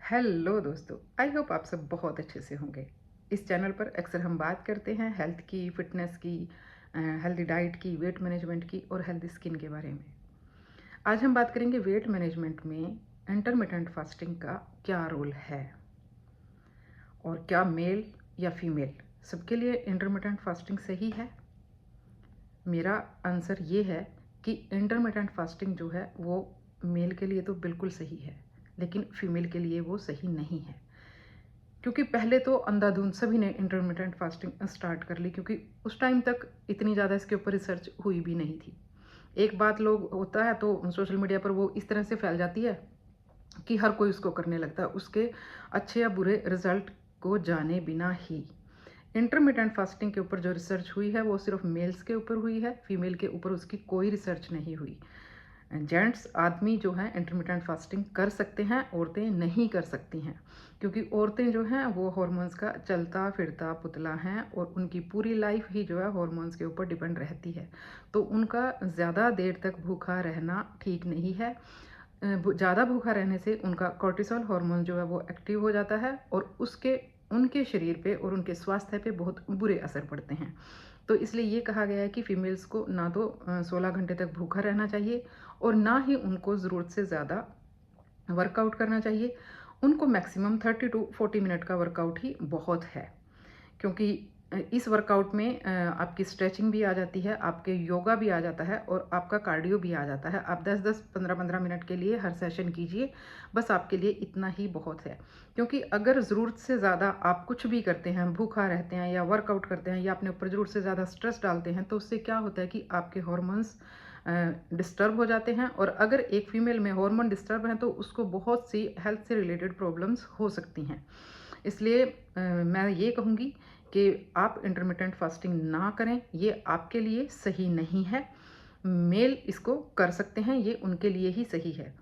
Hello दोस्तों, I hope आप सब बहुत अच्छे से होंगे। इस चैनल पर अक्सर हम बात करते हैं हेल्थ की, फिटनेस की, हेल्दी डाइट की, वेट मैनेजमेंट की और हेल्दी स्किन के बारे में। आज हम बात करेंगे वेट मैनेजमेंट में इंटरमिटेंट फास्टिंग का क्या रोल है और क्या मेल या फीमेल सबके लिए इंटरमिटेंट फास्टिंग सही है। मेरा आंसर ये है कि इंटरमिटेंट फास्टिंग जो है वो मेल के लिए तो बिल्कुल सही है, लेकिन फीमेल के लिए वो सही नहीं है। क्योंकि पहले तो अंधाधुंध सभी ने इंटरमिटेंट फास्टिंग स्टार्ट कर ली, क्योंकि उस टाइम तक इतनी ज़्यादा इसके ऊपर रिसर्च हुई भी नहीं थी। एक बात लोग होता है तो सोशल मीडिया पर वो इस तरह से फैल जाती है कि हर कोई उसको करने लगता है, उसके अच्छे या बुरे रिजल्ट को जाने बिना ही। इंटरमिटेंट फास्टिंग के ऊपर जो रिसर्च हुई है वो सिर्फ मेल्स के ऊपर हुई है, फीमेल के ऊपर उसकी कोई रिसर्च नहीं हुई। जेंट्स आदमी जो हैं इंटरमिटेंट फास्टिंग कर सकते हैं, औरतें नहीं कर सकती हैं, क्योंकि औरतें जो हैं वो हॉर्मोन्स का चलता फिरता पुतला हैं और उनकी पूरी लाइफ ही जो है हॉर्मोन्स के ऊपर डिपेंड रहती है। तो उनका ज़्यादा देर तक भूखा रहना ठीक नहीं है। ज़्यादा भूखा रहने से उनका कॉर्टिसोल हार्मोन जो है वो एक्टिव हो जाता है और उसके उनके शरीर पे और उनके स्वास्थ्य पे बहुत बुरे असर पड़ते हैं। तो इसलिए ये कहा गया है कि फीमेल्स को ना तो 16 घंटे तक भूखा रहना चाहिए और ना ही उनको ज़रूरत से ज़्यादा वर्कआउट करना चाहिए। उनको मैक्सिमम 30 टू 40 मिनट का वर्कआउट ही बहुत है, क्योंकि इस वर्कआउट में आपकी स्ट्रेचिंग भी आ जाती है, आपके योगा भी आ जाता है और आपका कार्डियो भी आ जाता है। आप 10-10, 15-15 मिनट के लिए हर सेशन कीजिए, बस आपके लिए इतना ही बहुत है। क्योंकि अगर ज़रूरत से ज़्यादा आप कुछ भी करते हैं, भूखा रहते हैं या वर्कआउट करते हैं या अपने ऊपर ज़रूरत से ज़्यादा स्ट्रेस डालते हैं, तो उससे क्या होता है कि आपके हॉर्मोन्स डिस्टर्ब हो जाते हैं। और अगर एक फीमेल में हार्मोन डिस्टर्ब हैं तो उसको बहुत सी हेल्थ से रिलेटेड प्रॉब्लम्स हो सकती हैं। इसलिए मैं ये कहूँगी कि आप इंटरमिटेंट फास्टिंग ना करें, ये आपके लिए सही नहीं है। मेल इसको कर सकते हैं, ये उनके लिए ही सही है।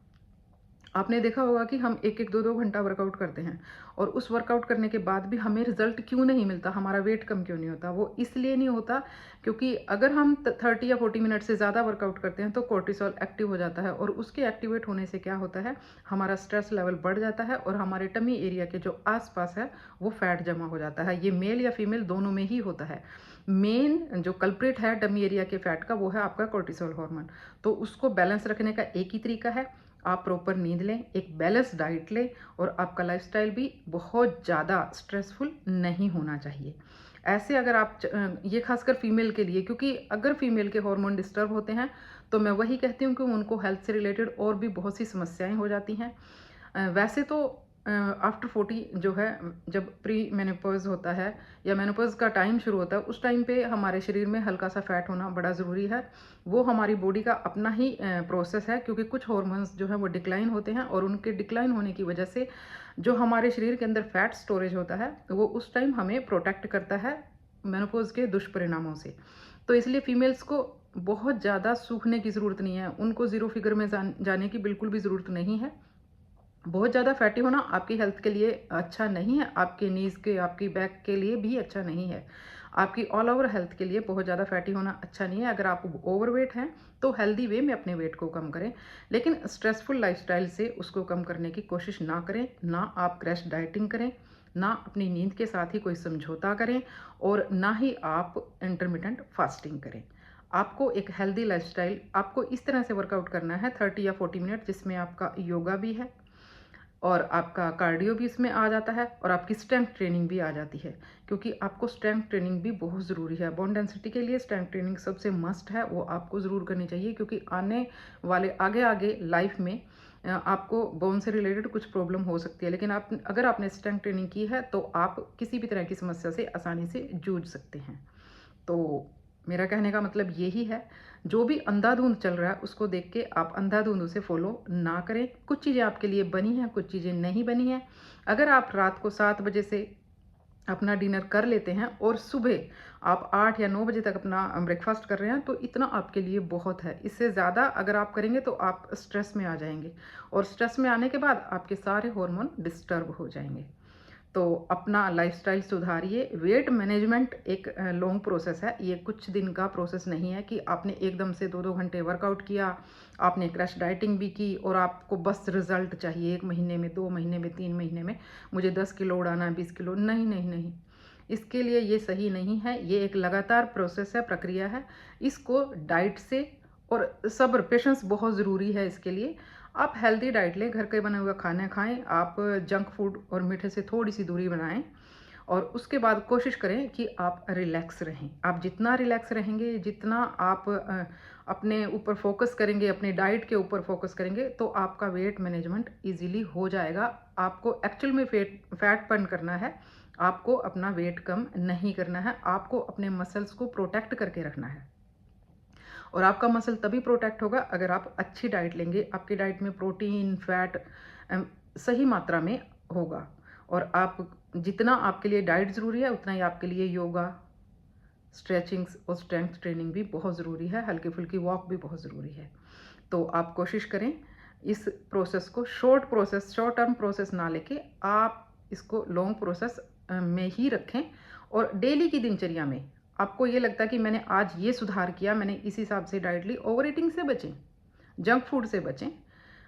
आपने देखा होगा कि हम 1-1, 2-2 घंटा वर्कआउट करते हैं और उस वर्कआउट करने के बाद भी हमें रिजल्ट क्यों नहीं मिलता, हमारा वेट कम क्यों नहीं होता। वो इसलिए नहीं होता क्योंकि अगर हम 30 या 40 मिनट से ज़्यादा वर्कआउट करते हैं तो कॉर्टिसोल एक्टिव हो जाता है और उसके एक्टिवेट होने से क्या होता है, हमारा स्ट्रेस लेवल बढ़ जाता है और हमारे टमी एरिया के जो आसपास है वो फैट जमा हो जाता है। ये मेल या फीमेल दोनों में ही होता है। मेन जो कल्प्रिट है टमी एरिया के फैट का वो है आपका कॉर्टिसोल हार्मोन। तो उसको बैलेंस रखने का एक ही तरीका है, आप प्रॉपर नींद लें, एक बैलेंस डाइट लें और आपका लाइफस्टाइल भी बहुत ज़्यादा स्ट्रेसफुल नहीं होना चाहिए। ऐसे अगर आप ये खासकर फीमेल के लिए, क्योंकि अगर फीमेल के हार्मोन डिस्टर्ब होते हैं तो मैं वही कहती हूँ कि उनको हेल्थ से रिलेटेड और भी बहुत सी समस्याएं हो जाती हैं। वैसे तो आफ्टर 40 जो है, जब प्री मेनोपॉज होता है या मेनोपॉज का टाइम शुरू होता है, उस टाइम पे हमारे शरीर में हल्का सा फैट होना बड़ा ज़रूरी है। वो हमारी बॉडी का अपना ही प्रोसेस है, क्योंकि कुछ हार्मोन्स जो है वो डिक्लाइन होते हैं और उनके डिक्लाइन होने की वजह से जो हमारे शरीर के अंदर फैट स्टोरेज होता है वो उस टाइम हमें प्रोटेक्ट करता है मेनोपॉज के दुष्परिणामों से। तो इसलिए फीमेल्स को बहुत ज़्यादा सूखने की ज़रूरत नहीं है, उनको ज़ीरो फिगर में जाने की बिल्कुल भी ज़रूरत नहीं है। बहुत ज़्यादा फैटी होना आपकी हेल्थ के लिए अच्छा नहीं है, आपके नीज़ के, आपकी बैक के लिए भी अच्छा नहीं है, आपकी ऑल ओवर हेल्थ के लिए बहुत ज़्यादा फैटी होना अच्छा नहीं है। अगर आप ओवरवेट हैं तो हेल्दी वे में अपने वेट को कम करें, लेकिन स्ट्रेसफुल लाइफस्टाइल से उसको कम करने की कोशिश ना करें। ना आप क्रैश डाइटिंग करें, ना अपनी नींद के साथ ही कोई समझौता करें और ना ही आप इंटरमिटेंट फास्टिंग करें। आपको एक हेल्दी लाइफस्टाइल, आपको इस तरह से वर्कआउट करना है 30 या 40 मिनट, जिसमें आपका योगा भी है और आपका कार्डियो भी इसमें आ जाता है और आपकी स्ट्रेंथ ट्रेनिंग भी आ जाती है, क्योंकि आपको स्ट्रेंथ ट्रेनिंग भी बहुत ज़रूरी है। बोन डेंसिटी के लिए स्ट्रेंथ ट्रेनिंग सबसे मस्ट है, वो आपको ज़रूर करनी चाहिए, क्योंकि आने वाले आगे आगे लाइफ में आपको बोन से रिलेटेड कुछ प्रॉब्लम हो सकती है, लेकिन आप अगर आपने स्ट्रेंथ ट्रेनिंग की है तो आप किसी भी तरह की समस्या से आसानी से जूझ सकते हैं। तो मेरा कहने का मतलब यही है, जो भी अंधाधुंध चल रहा है उसको देख के आप अंधाधुंध उसे फॉलो ना करें। कुछ चीज़ें आपके लिए बनी हैं, कुछ चीज़ें नहीं बनी हैं। अगर आप रात को 7 बजे से अपना डिनर कर लेते हैं और सुबह आप 8 या 9 बजे तक अपना ब्रेकफास्ट कर रहे हैं, तो इतना आपके लिए बहुत है। इससे ज़्यादा अगर आप करेंगे तो आप स्ट्रेस में आ जाएंगे और स्ट्रेस में आने के बाद आपके सारे हार्मोन डिस्टर्ब हो जाएंगे। तो अपना लाइफस्टाइल सुधारिए। वेट मैनेजमेंट एक लॉन्ग प्रोसेस है, ये कुछ दिन का प्रोसेस नहीं है कि आपने एकदम से 2-2 घंटे वर्कआउट किया, आपने क्रैश डाइटिंग भी की और आपको बस रिजल्ट चाहिए 1 महीने में, 2 महीने में, 3 महीने में, मुझे 10 किलो उड़ाना है, 20 किलो, नहीं नहीं नहीं, इसके लिए ये सही नहीं है। ये एक लगातार प्रोसेस है, प्रक्रिया है। इसको डाइट से और सब्र, पेशेंस बहुत ज़रूरी है इसके लिए। आप हेल्दी डाइट लें, घर के बने हुए खाने खाएं, आप जंक फूड और मीठे से थोड़ी सी दूरी बनाएं और उसके बाद कोशिश करें कि आप रिलैक्स रहें। आप जितना रिलैक्स रहेंगे, जितना आप अपने ऊपर फोकस करेंगे, अपने डाइट के ऊपर फोकस करेंगे, तो आपका वेट मैनेजमेंट इजीली हो जाएगा। आपको एक्चुअल में फैट बर्न करना है, आपको अपना वेट कम नहीं करना है, आपको अपने मसल्स को प्रोटेक्ट करके रखना है। और आपका मसल तभी प्रोटेक्ट होगा अगर आप अच्छी डाइट लेंगे, आपकी डाइट में प्रोटीन, फैट सही मात्रा में होगा। और आप जितना आपके लिए डाइट ज़रूरी है, उतना ही आपके लिए योगा, स्ट्रेचिंग्स और स्ट्रेंथ ट्रेनिंग भी बहुत ज़रूरी है, हल्की फुल्की वॉक भी बहुत ज़रूरी है। तो आप कोशिश करें इस प्रोसेस को शॉर्ट टर्म प्रोसेस ना लेके आप इसको लॉन्ग प्रोसेस में ही रखें। और डेली की दिनचर्या में आपको ये लगता है कि मैंने आज ये सुधार किया, मैंने इस हिसाब से डाइट ली, ओवर ईटिंग से बचें, जंक फूड से बचें,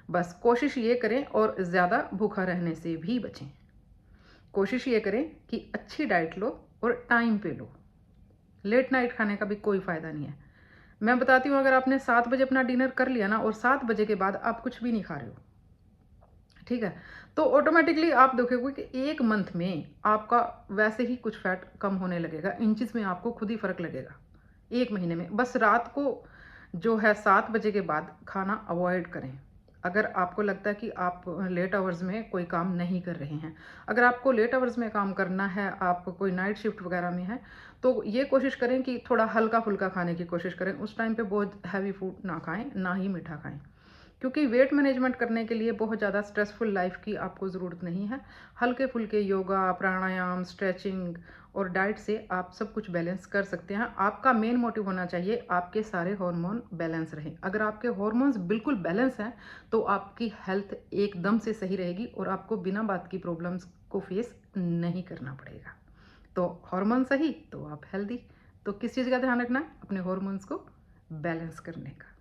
बस कोशिश ये करें। और ज़्यादा भूखा रहने से भी बचें। कोशिश ये करें कि अच्छी डाइट लो और टाइम पे लो। लेट नाइट खाने का भी कोई फ़ायदा नहीं है। मैं बताती हूँ, अगर आपने 7 बजे अपना डिनर कर लिया ना और 7 बजे के बाद आप कुछ भी नहीं खा रहे हो, ठीक है, तो ऑटोमेटिकली आप देखोगे कि 1 मंथ में आपका वैसे ही कुछ फैट कम होने लगेगा, इंचेस में आपको खुद ही फ़र्क लगेगा 1 महीने में। बस रात को जो है 7 बजे के बाद खाना अवॉइड करें। अगर आपको लगता है कि आप लेट आवर्स में कोई काम नहीं कर रहे हैं, अगर आपको लेट आवर्स में काम करना है, आप कोई नाइट शिफ्ट वगैरह में है, तो ये कोशिश करें कि थोड़ा हल्का फुल्का खाने की कोशिश करें। उस टाइम पे बहुत हैवी फूड ना खाएं, ना ही मीठा खाएं, क्योंकि वेट मैनेजमेंट करने के लिए बहुत ज़्यादा स्ट्रेसफुल लाइफ की आपको ज़रूरत नहीं है। हल्के फुल्के योगा, प्राणायाम, स्ट्रेचिंग और डाइट से आप सब कुछ बैलेंस कर सकते हैं। आपका मेन मोटिव होना चाहिए आपके सारे हार्मोन बैलेंस रहें। अगर आपके हार्मोन्स बिल्कुल बैलेंस हैं तो आपकी हेल्थ एकदम से सही रहेगी और आपको बिना बात की प्रॉब्लम्स को फेस नहीं करना पड़ेगा। तो हार्मोन सही तो आप हेल्दी। तो किस चीज़ का ध्यान रखना है? अपने हार्मोन्स को बैलेंस करने का।